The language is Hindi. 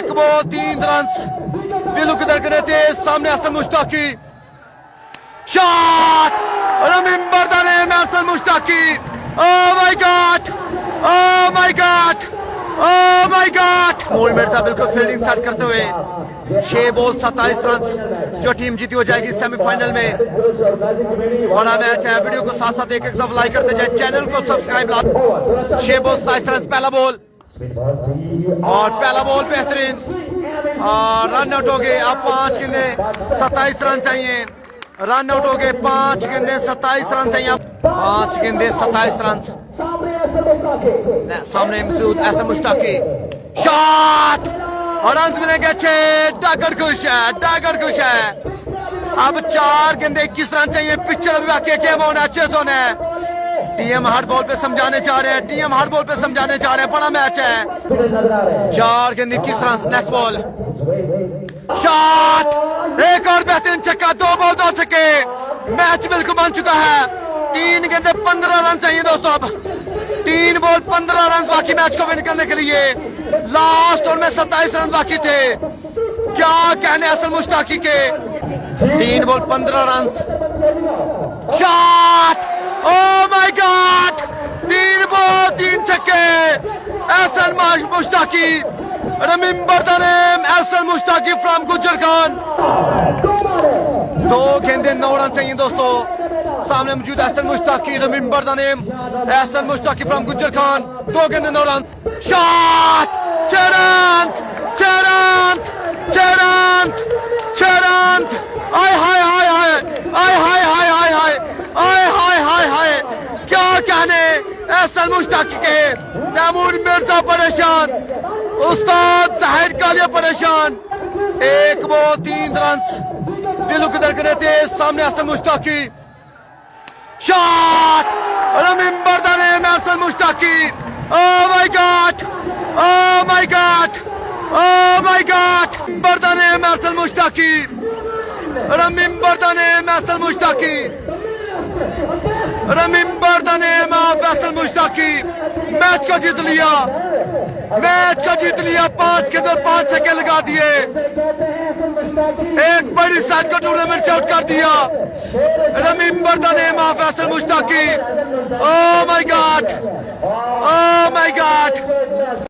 एक बॉल 3 रन दिलों की धड़कने तेज सामने Hasan Mushtaqi shot remember the name Hasan Mushtaqi oh my god oh my god oh my god Moin Mirza बिल्कुल फील्डिंग सेट करते हुए 6 बॉल 27 रन जो टीम जीती हो जाएगी सेमीफाइनल में। बड़ा मैच है, वीडियो को साथ साथ एक एक दफा लाइक करते जाए, चैनल को सब्सक्राइब। 6 बॉल 27 रन पहला बॉल और पहला बॉल बेहतरीन रन आउट हो गए। अब 5 गेंदे 27 रन चाहिए, रन आउट हो गए 5 गेंदे 27 रन चाहिए, 5 गेंदे 27 रन। सामने मौजूद हसन मुश्ताकी शॉट और रन मिलेंगे 6। डागर खुश है, डागर खुश है। अब 4 गेंदे 21 रन चाहिए। पिक्चर अभी बाकी गेम होना अच्छे से होना है। टीएम हार्ड बॉल पे समझाने जा रहे हैं, टीएम हार्ड बॉल पे समझाने जा रहे हैं। बड़ा मैच है। 4 गेंदे 21 रन। नेक्स्ट बॉल शॉट एक और बेहतरीन छक्का। 2 बॉल 2 छक्के। मैच बिल्कुल बन चुका है। 3 गेंदे 15 रन चाहिए दोस्तों। अब 3 बॉल 15 रन बाकी मैच को विन करने के लिए। लास्ट ओवर में 27 रन बाकी थे। क्या कहने हसन मुश्ताकी के। 3 ball 15 run. Shot oh my god 3 ball 3 छक्के। Hasan Mushtaqi remember the name Hasan Mushtaqi from Gujjar Khan. 2 गेंदे 9 रन चाहिए दोस्तों। सामने मौजूद Hasan Mushtaqi remember the name Hasan Mushtaqi from Gujjar Khan. 2 गेंदे 9 run. Shot 6 run 6 run 6 run 6 run. आय हाय हाय हाय आय हाय हाय हाय हाय आय हाय हाय हाय। क्या कहने हसन मुश्ताकी के। तैमूर मिर्जा परेशान, उस्ताद जाहिर कालिया परेशान। 1 बॉल 3 रन दिलों की धड़कने तेज सामने Hasan Mushtaqi shot remember the name Hasan Mushtaqi. Oh my god oh my god oh my god remember the name Hasan Mushtaqi remember the name Hasan Mushtaqi remember the name of Hasan Mushtaqi. Match को जीत लिया, मैच को जीत लिया। 5 के अंदर 5 छक्के लगा दिए। एक बड़ी साइड को टूर्नामेंट से आउट कर दिया। Remember the name of Hasan Mushtaqi. Oh my god oh my God.